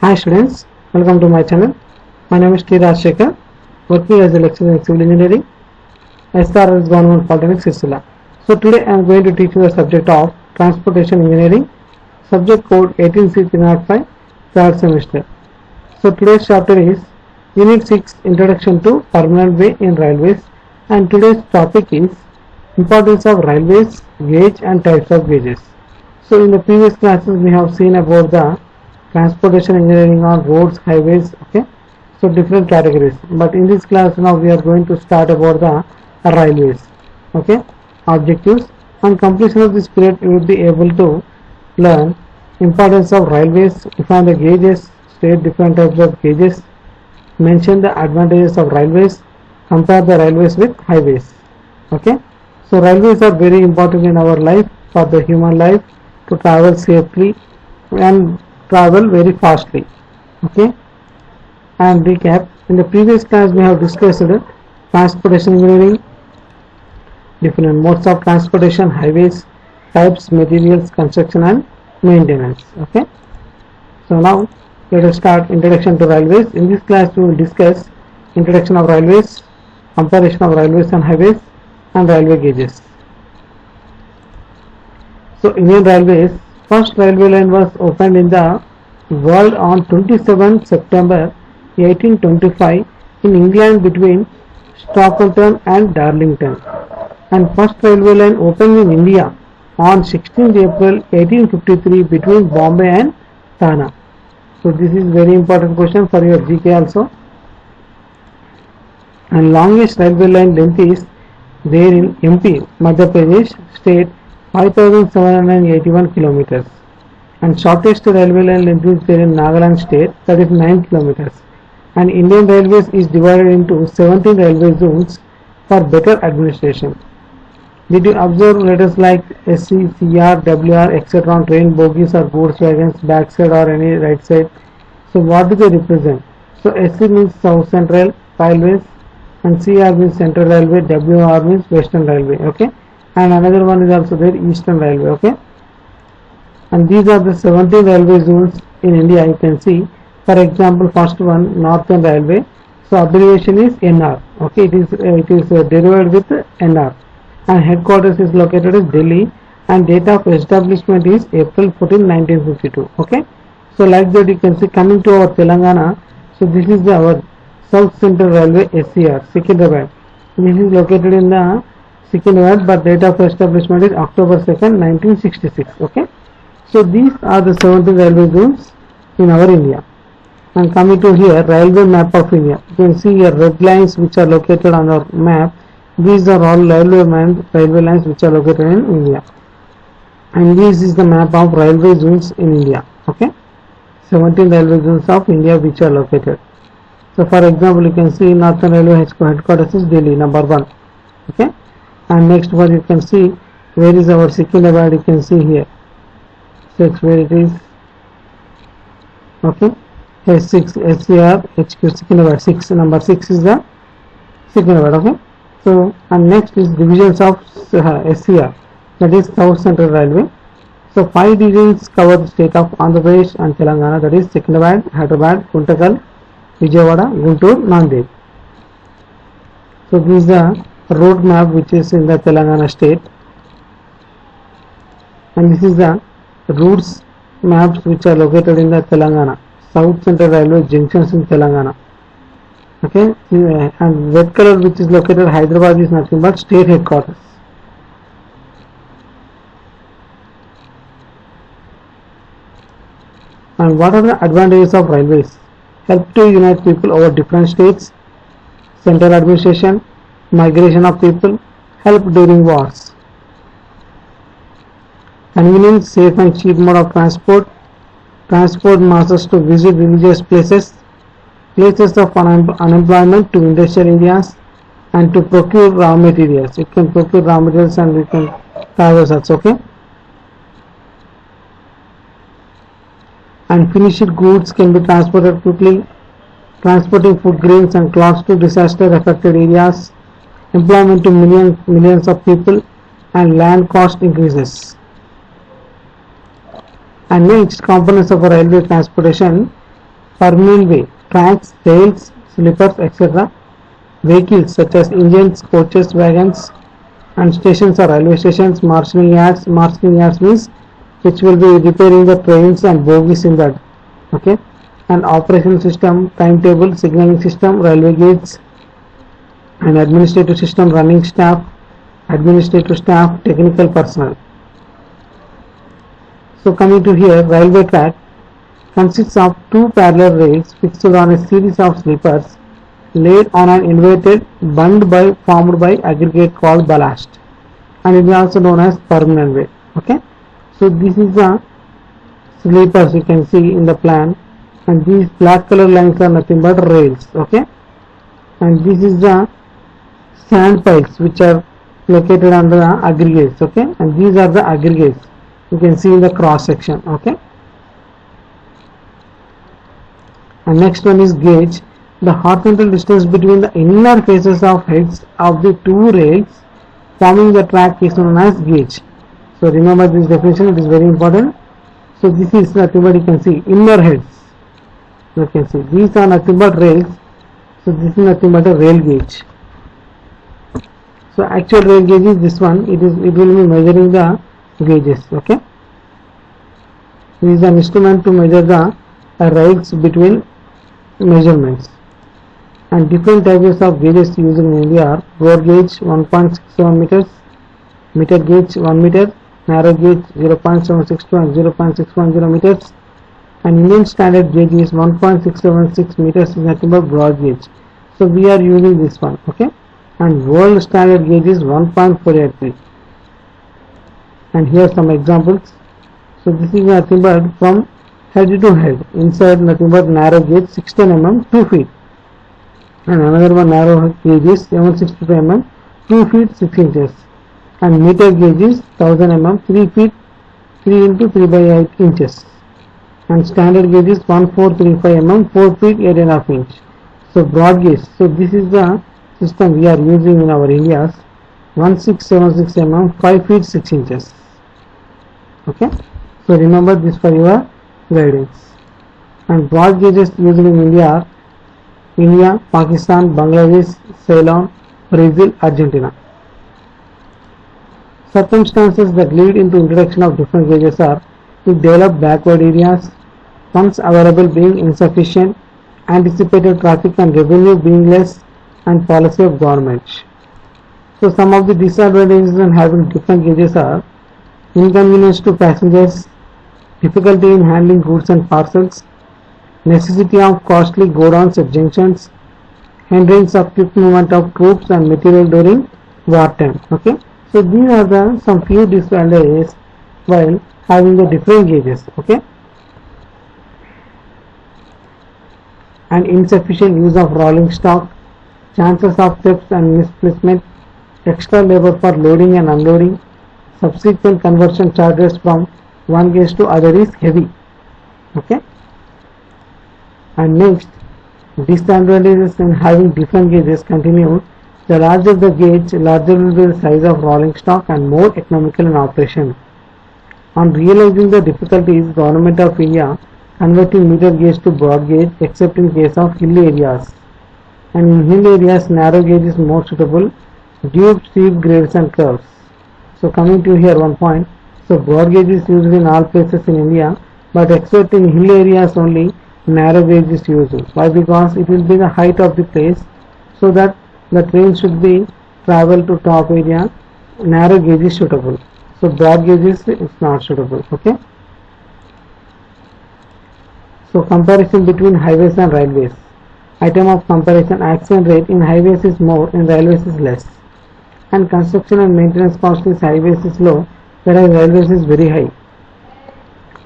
Hi students, welcome to my channel. My name is T. Rajshekhar, working as a lecturer in civil engineering, SRS Government Polytechnic, Sircilla. So today I am going to teach you the subject of transportation engineering, subject code 18C305, third semester. So today's chapter is Unit 6, Introduction to Permanent Way in Railways, and today's topic is importance of railways, gauge and types of gauges. So in the previous classes we have seen about the transportation engineering on roads, highways, okay, so different categories, but in this class now we are going to start about the railways, okay, objectives. On completion of this period you will be able to learn importance of railways, define the gauges, state different types of gauges, mention the advantages of railways, compare the railways with highways, okay. So railways are very important in our life, for the human life, to travel safely and travel very fastly, okay. And recap, in the previous class we have discussed transportation engineering, different modes of transportation, highways, types, materials, construction and maintenance, okay. So now let us start introduction to railways. In this class we will discuss introduction of railways, comparison of railways and highways, and railway gauges. So Indian Railways, first railway line was opened in the world on 27 September 1825 in England between Stockton and Darlington, and first railway line opened in India on 16th April 1853 between Bombay and Thana. So this is very important question for your GK also. And longest railway line length is there in MP, Madhya Pradesh state, 5781 kilometers, and shortest railway line length is there in Nagaland state, that is 9 kilometers. And Indian Railways is divided into 17 railway zones for better administration. Did you observe letters like SC, CR, WR, etc. on train bogies or goods wagons, backside or any right side? So what do they represent? So SC means South Central Railways, and CR means Central Railway, WR means Western Railway, okay. And another one is also there, Eastern Railway, okay. And these are the 17 railway zones in India. You can see, for example, first one, Northern Railway, so abbreviation is NR, okay. It is derived with NR, and headquarters is located in Delhi, and date of establishment is April 14, 1952, okay. So like that you can see, coming to our Telangana, so this is our South Central Railway, SCR, Secunderabad. This is located in the Secunderabad, but date of establishment is October 2nd, 1966, okay. So these are the 17 railway zones in our India. And coming to here, railway map of India, you can see here red lines which are located on our map. These are all railway lines which are located in India, and this is the map of railway zones in India, okay. 17 railway zones of India which are located. So for example, you can see Northern Railway headquarters is Delhi, number 1, okay. And next one you can see where is our Secunderabad, you can see here, 6 where it is, okay. S6 SCR HQ Secunderabad, 6, number 6 is the Secunderabad, okay. So and next is divisions of SCR, that is South Central Railway. So 5 divisions cover the state of Andhra Pradesh and Telangana, that is Secunderabad, Hyderabad, Guntakal, Vijayawada, Guntur, Nanded. So this is the road map which is in the Telangana state, and this is the routes maps which are located in the Telangana, South Central Railway junctions in Telangana, okay. And red color which is located Hyderabad is nothing but state headquarters. And what are the advantages of railways? Help to unite people over different states, central administration, migration of people, help during wars, convenient, safe and cheap mode of transport, transport masses to visit religious places, places of unemployment to industrial areas, and to procure raw materials. You can procure raw materials and we can travel also, okay. And finished goods can be transported quickly, transporting food grains and clothes to disaster affected areas, employment to millions of people, and land cost increases. And next, components of a railway transportation, Permanent way, tracks, rails, sleepers, etc. Vehicles such as engines, coaches, wagons, and stations or railway stations. Marshalling yards. Marshalling yards means which will be repairing the trains and bogies in that. Okay. And operation system, timetable, signaling system, railway gates, and administrative system, running staff, administrative staff, technical personnel. So coming to here, railway track consists of two parallel rails fixed on a series of sleepers laid on an inverted bund formed by aggregate called ballast, and it is also known as permanent way. Okay, so this is the sleepers you can see in the plan, and these black color lines are nothing but rails. Okay, and this is the sand piles which are located on the aggregates. Okay, and these are the aggregates you can see in the cross section. Okay, and next one is gauge. The horizontal distance between the inner faces of heads of the two rails forming the track is known as gauge. So remember this definition, it is very important. So this is nothing but you can see inner heads. You can see these are nothing but rails. So this is nothing but a rail gauge. So actual rail gauge is this one. It will be measuring the gauges. Okay. This is an instrument to measure the rails between measurements. And different types of gauges used in India are broad gauge 1.67 meters, meter gauge 1 meter, narrow gauge 0.762 and 0.610 meters, and Indian standard gauge is 1.676 meters is nothing but broad gauge. So we are using this one. Okay, and world standard gauge is 1.483. And here some examples. So this is nothing but from head to head. Inside nothing but narrow gauge 16 mm 2 feet. And another one narrow gauge is 762 mm 2 feet 6 inches. And meter gauge is 1000 mm 3 feet 3 into 3 by 8 inches. And standard gauge is 1435 mm 4 feet 8.5 inch. So broad gauge. So this is the system we are using in our India's 1676 mm 5 feet 6 inches. Okay. So remember this for your guidance. And broad gauges used in India are India, Pakistan, Bangladesh, Ceylon, Brazil, Argentina. Circumstances that lead into introduction of different gauges are to develop backward areas, funds available being insufficient, anticipated traffic and revenue being less, and policy of government. So some of the disadvantages in having different gauges are inconvenience to passengers, difficulty in handling goods and parcels, necessity of costly godowns at junctions, hindrance of quick movement of troops and material during wartime. Okay, so these are the some few disadvantages while having the different gauges. Okay, and insufficient use of rolling stock, chances of theft and misplacement, extra labor for loading and unloading, subsequent conversion charges from one gauge to other is heavy. Okay. And next, disadvantages in having different gauges continue. The larger the gauge, larger will be the size of rolling stock and more economical in operation. On realizing the difficulties, Government of India converting meter gauge to broad gauge except in case of hill areas. And in hill areas, narrow gauge is more suitable due to steep grades and curves. So coming to here one point. So broad gauge is used in all places in India, but except in hill areas only narrow gauge is used. Why? Because it will be the height of the place, so that the train should be travel to top area. Narrow gauge is suitable. So broad gauge is not suitable. Okay. So comparison between highways and railways. Item of comparison: accident rate in highways is more, in railways is less. And construction and maintenance cost in highways is low, whereas railways is very high.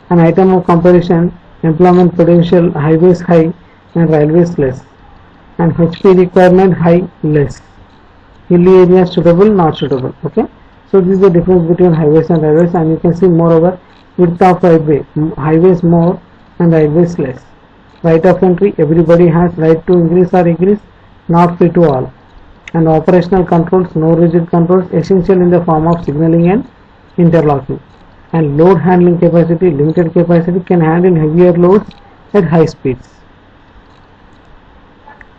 An item of comparison: employment potential, highways high and railways less. And HP requirement high, less. Hilly area suitable, not suitable. Okay. So this is the difference between highways and railways, and you can see moreover width of highway, highways more and railways less. Right of entry: everybody has right to increase or decrease, not free to all. And operational controls: no rigid controls, essential in the form of signaling and interlocking. And load handling capacity: limited capacity, can handle heavier loads at high speeds.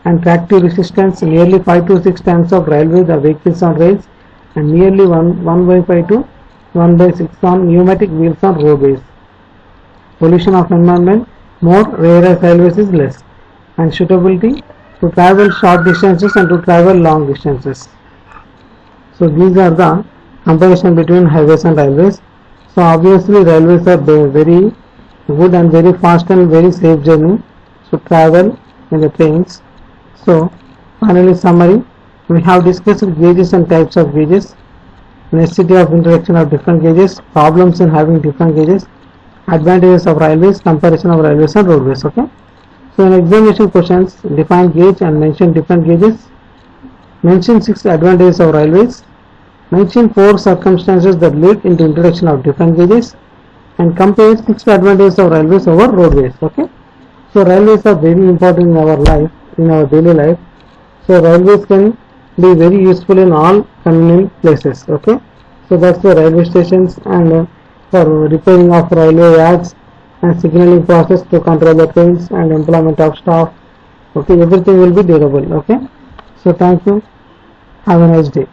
and tractive resistance nearly 5 to 6 times of railway the vehicles on rails, and nearly 1 by 5 to 1 by 6 on pneumatic wheels on roadways. Pollution of environment more, whereas railways is less, and suitability to travel short distances and to travel long distances. So these are the comparison between highways and railways. So obviously railways are very good and very fast and very safe journey to travel in the trains. So finally summary, we have discussed gauges and types of gauges, necessity of introduction of different gauges, problems in having different gauges, advantages of railways, comparison of railways and roadways. Okay. So in examination questions, define gauge and mention different gauges, mention 6 advantages of railways, mention 4 circumstances that lead into introduction of different gauges, and compare 6 advantages of railways over roadways. Okay. So railways are very important in our life, in our daily life. So railways can be very useful in all convenient places. Okay. So that's the railway stations, and for repairing of railway yards and signaling process to control the trains and employment of staff. Okay, everything will be durable. Okay. So thank you. Have a nice day.